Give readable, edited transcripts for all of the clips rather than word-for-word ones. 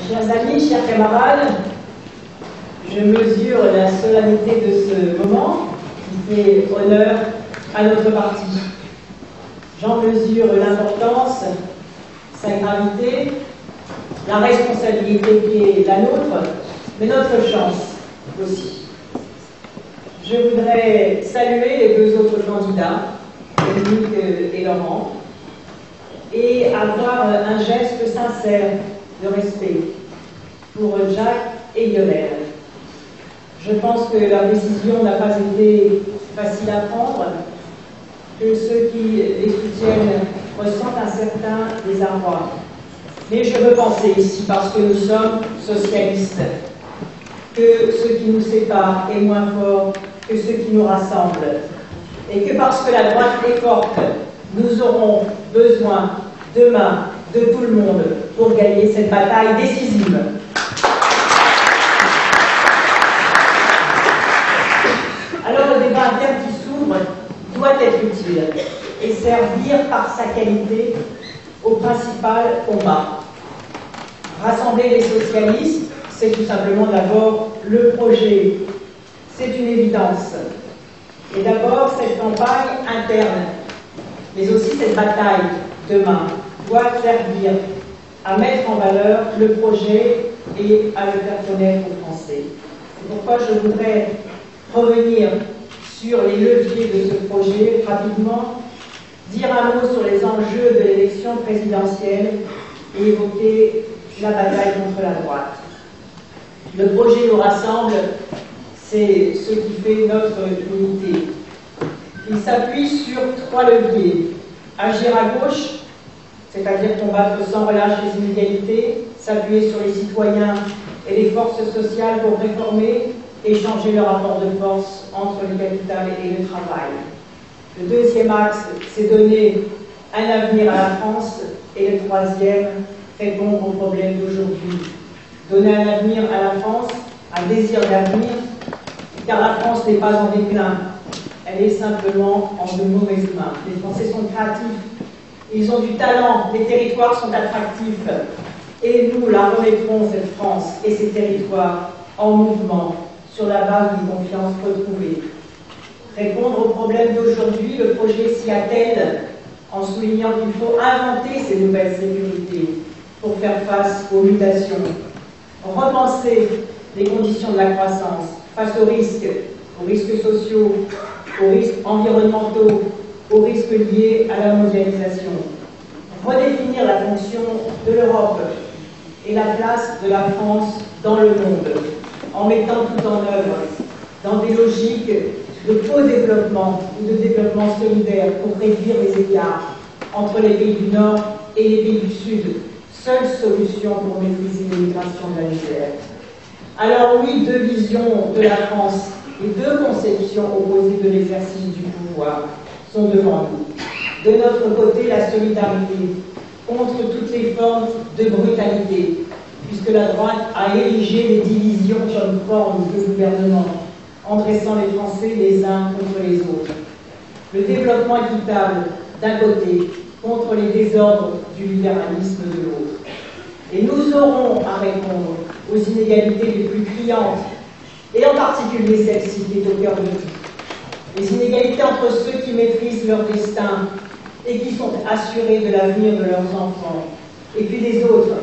Chers amis, chers camarades, je mesure la solennité de ce moment qui fait honneur à notre parti. J'en mesure l'importance, sa gravité, la responsabilité qui est la nôtre, mais notre chance aussi. Je voudrais saluer les deux autres candidats, Dominique et Laurent, et avoir un geste sincère de respect pour Jacques et Lionel. Je pense que leur décision n'a pas été facile à prendre, que ceux qui les soutiennent ressentent un certain désarroi. Mais je veux penser ici, parce que nous sommes socialistes, que ce qui nous sépare est moins fort que ce qui nous rassemble. Et que parce que la droite est forte, nous aurons besoin demain de tout le monde pour gagner cette bataille décisive. Alors le débat interne qui s'ouvre doit être utile et servir par sa qualité au principal combat. Rassembler les socialistes, c'est tout simplement d'abord le projet. C'est une évidence. Et d'abord cette campagne interne, mais aussi cette bataille demain, doit servir à mettre en valeur le projet et à le faire connaître aux Français. C'est pourquoi je voudrais revenir sur les leviers de ce projet rapidement, dire un mot sur les enjeux de l'élection présidentielle et évoquer la bataille contre la droite. Le projet nous rassemble, c'est ce qui fait notre unité. Il s'appuie sur 3 leviers. Agir à gauche, c'est-à-dire combattre sans relâche les inégalités, s'appuyer sur les citoyens et les forces sociales pour réformer et changer le rapport de force entre le capital et le travail. Le deuxième axe, c'est donner un avenir à la France, et le troisième, répondre aux problèmes d'aujourd'hui. Donner un avenir à la France, un désir d'avenir, car la France n'est pas en déclin, elle est simplement en de mauvaises mains. Les Français sont créatifs, ils ont du talent, les territoires sont attractifs, et nous la remettrons, cette France et ces territoires, en mouvement, sur la base d'une confiance retrouvée. Répondre aux problèmes d'aujourd'hui, le projet s'y attelle, en soulignant qu'il faut inventer ces nouvelles sécurités pour faire face aux mutations, repenser les conditions de la croissance face aux risques sociaux, aux risques environnementaux, aux risques liés à la mondialisation. Redéfinir la fonction de l'Europe et la place de la France dans le monde, en mettant tout en œuvre dans des logiques de co-développement ou de développement solidaire pour réduire les écarts entre les pays du Nord et les pays du Sud, seule solution pour maîtriser l'immigration de la misère. Alors oui, 2 visions de la France et 2 conceptions opposées de l'exercice du pouvoir sont devant nous. De notre côté, la solidarité contre toutes les formes de brutalité, puisque la droite a érigé les divisions comme forme de gouvernement, en dressant les Français les uns contre les autres. Le développement équitable d'un côté, contre les désordres du libéralisme de l'autre. Et nous aurons à répondre aux inégalités les plus criantes, et en particulier celle-ci qui est au cœur de tout. Les inégalités entre ceux qui maîtrisent leur destin et qui sont assurés de l'avenir de leurs enfants, et puis les autres,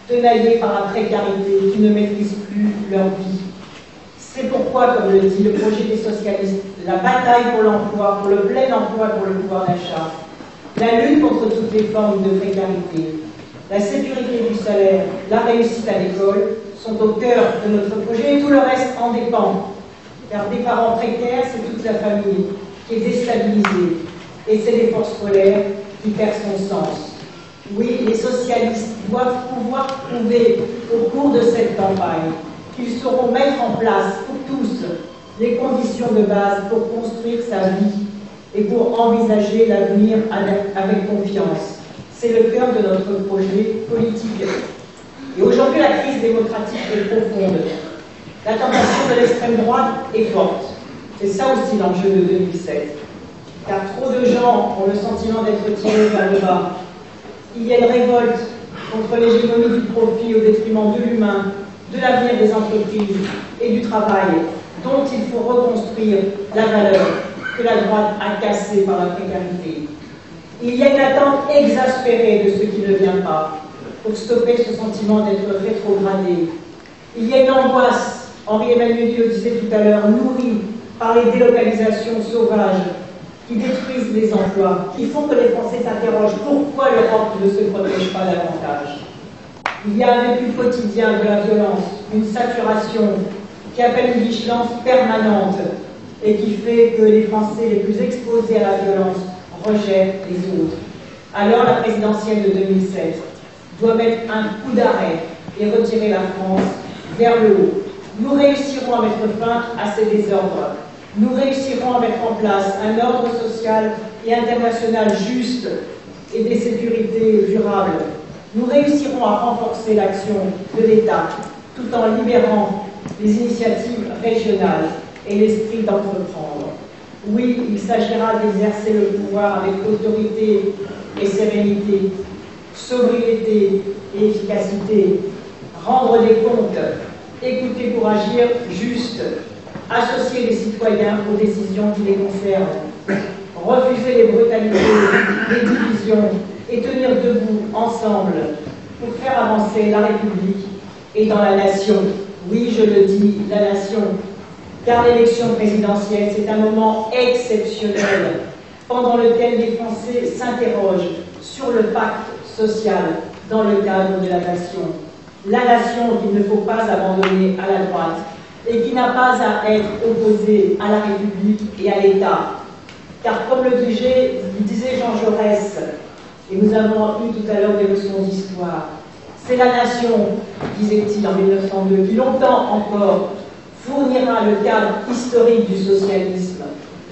tenaillés par la précarité, qui ne maîtrisent plus leur vie. C'est pourquoi, comme le dit le projet des socialistes, la bataille pour l'emploi, pour le plein emploi, pour le pouvoir d'achat, la lutte contre toutes les formes de précarité, la sécurité du salaire, la réussite à l'école sont au cœur de notre projet et tout le reste en dépend. Car des parents précaires, c'est toute la famille qui est déstabilisée et c'est l'effort scolaire qui perd son sens. Oui, les socialistes doivent pouvoir prouver au cours de cette campagne qu'ils sauront mettre en place pour tous les conditions de base pour construire sa vie et pour envisager l'avenir avec confiance. C'est le cœur de notre projet politique. Et aujourd'hui, la crise démocratique est profonde. La tentation de l'extrême droite est forte. C'est ça aussi l'enjeu de 2007. Car trop de gens ont le sentiment d'être tirés vers le bas. Il y a une révolte contre l'hégémonie du profit au détriment de l'humain, de l'avenir des entreprises et du travail, dont il faut reconstruire la valeur que la droite a cassée par la précarité. Il y a une attente exaspérée de ce qui ne vient pas, pour stopper ce sentiment d'être rétrogradé. Il y a une angoisse, Henri Emmanuel le disait tout à l'heure, nourrie par les délocalisations sauvages qui détruisent les emplois, qui font que les Français s'interrogent pourquoi l'Europe ne se protège pas davantage. Il y a un vécu quotidien de la violence, une saturation qui appelle une vigilance permanente et qui fait que les Français les plus exposés à la violence rejettent les autres. Alors la présidentielle de 2007 doit mettre un coup d'arrêt et retirer la France vers le haut. Nous réussirons à mettre fin à ces désordres. Nous réussirons à mettre en place un ordre social et international juste et des sécurités durables. Nous réussirons à renforcer l'action de l'État tout en libérant les initiatives régionales et l'esprit d'entreprendre. Oui, il s'agira d'exercer le pouvoir avec autorité et sérénité, sobriété et efficacité, rendre des comptes, écouter pour agir juste, associer les citoyens aux décisions qui les concernent, refuser les brutalités, les divisions et tenir debout ensemble pour faire avancer la République et dans la nation. Oui, je le dis, la nation, car l'élection présidentielle, c'est un moment exceptionnel pendant lequel les Français s'interrogent sur le pacte social dans le cadre de la nation. La nation qu'il ne faut pas abandonner à la droite et qui n'a pas à être opposée à la République et à l'État. Car comme le disait Jean Jaurès, et nous avons eu tout à l'heure des leçons d'histoire, c'est la nation, disait-il en 1902, qui longtemps encore fournira le cadre historique du socialisme,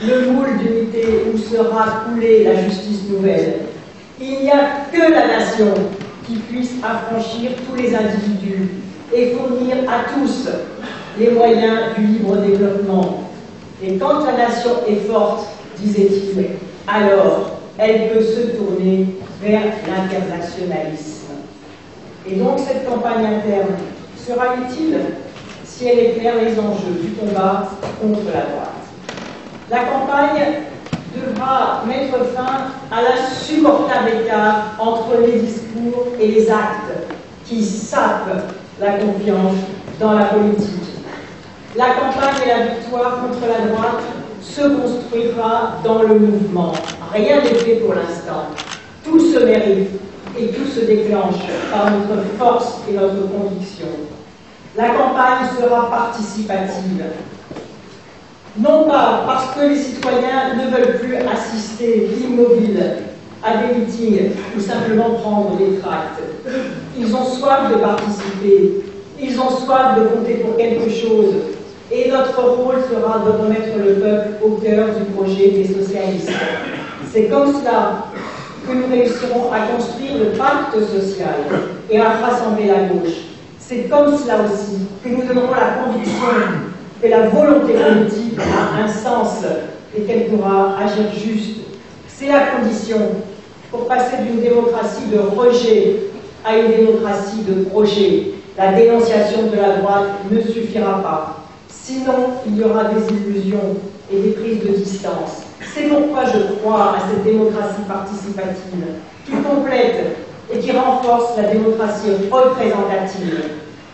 le moule d'unité où sera coulée la justice nouvelle. Il n'y a que la nation qui puisse affranchir tous les individus et fournir à tous les moyens du libre développement. Et quand la nation est forte, disait-il, alors elle peut se tourner vers l'internationalisme. Et donc cette campagne interne sera utile si elle éclaire les enjeux du combat contre la droite. La campagne devra mettre fin à l'insupportable écart entre les discours et les actes qui sapent la confiance dans la politique. La campagne et la victoire contre la droite se construira dans le mouvement. Rien n'est fait pour l'instant. Tout se mérite et tout se déclenche par notre force et notre conviction. La campagne sera participative. Non pas parce que les citoyens ne veulent plus assister immobiles à des meetings ou simplement prendre des tracts. Ils ont soif de participer, ils ont soif de compter pour quelque chose. Et notre rôle sera de remettre le peuple au cœur du projet des socialistes. C'est comme cela que nous réussirons à construire le pacte social et à rassembler la gauche. C'est comme cela aussi que nous donnerons la conviction que la volonté politique a un sens et qu'elle pourra agir juste. C'est la condition pour passer d'une démocratie de rejet à une démocratie de projet. La dénonciation de la droite ne suffira pas. Sinon, il y aura des illusions et des prises de distance. C'est pourquoi je crois à cette démocratie participative qui complète et qui renforce la démocratie représentative.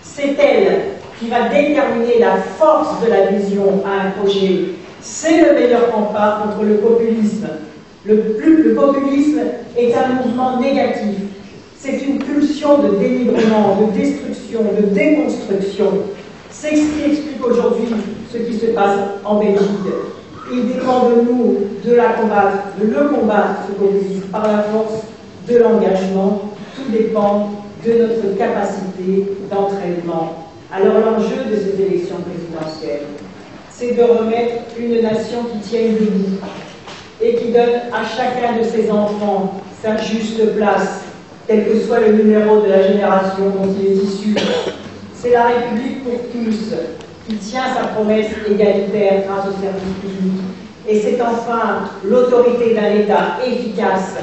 C'est elle qui va déterminer la force de l'adhésion à un projet. C'est le meilleur rempart contre le populisme. Le populisme est un mouvement négatif. C'est une pulsion de dénigrement, de destruction, de déconstruction. C'est ce qui explique aujourd'hui ce qui se passe en Belgique. Il dépend de nous de le combattre, ce populisme, par la force de l'engagement. Tout dépend de notre capacité d'entraînement. Alors l'enjeu de cette élection présidentielle, c'est de remettre une nation qui tienne debout et qui donne à chacun de ses enfants sa juste place, quel que soit le numéro de la génération dont il est issu. C'est la République pour tous qui tient sa promesse égalitaire grâce au service public. Et c'est enfin l'autorité d'un État efficace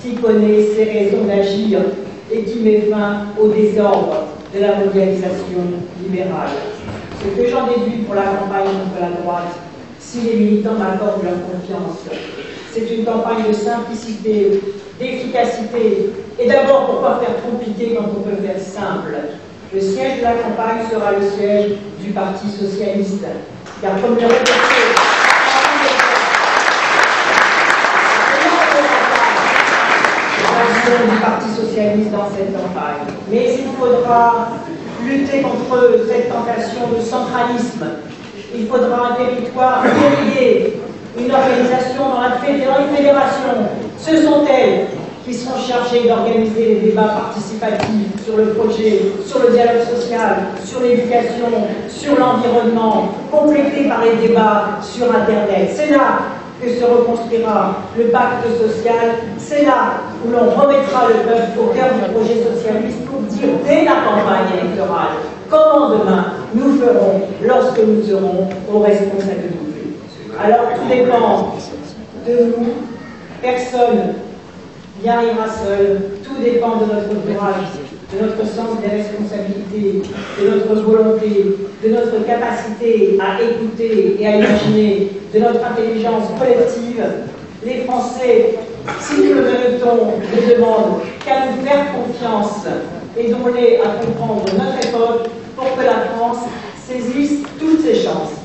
qui connaît ses raisons d'agir et qui met fin au désordre de la mondialisation libérale. Ce que j'en déduis pour la campagne contre la droite, si les militants m'accordent leur confiance, c'est une campagne de simplicité, d'efficacité, et d'abord, pourquoi faire compliqué quand on peut faire simple? Le siège de la campagne sera le siège du Parti Socialiste, car comme le répété, du Parti Socialiste dans cette campagne. Mais il faudra lutter contre cette tentation de centralisme. Il faudra un territoire délégué, une organisation dans une fédération. Ce sont elles qui seront chargées d'organiser les débats participatifs sur le projet, sur le dialogue social, sur l'éducation, sur l'environnement, complétés par les débats sur Internet. C'est là que se reconstruira le pacte social, c'est là où l'on remettra le peuple au cœur du projet socialiste pour dire dès la campagne électorale comment demain nous ferons lorsque nous serons aux responsabilités. Alors tout dépend de nous, personne n'y arrivera seul, tout dépend de notre courage, de notre sens des responsabilités, de notre volonté, de notre capacité à écouter et à imaginer, de notre intelligence collective. Les Français, si nous le méritons, ne demandent qu'à nous faire confiance, aidons-les à comprendre notre époque pour que la France saisisse toutes ses chances.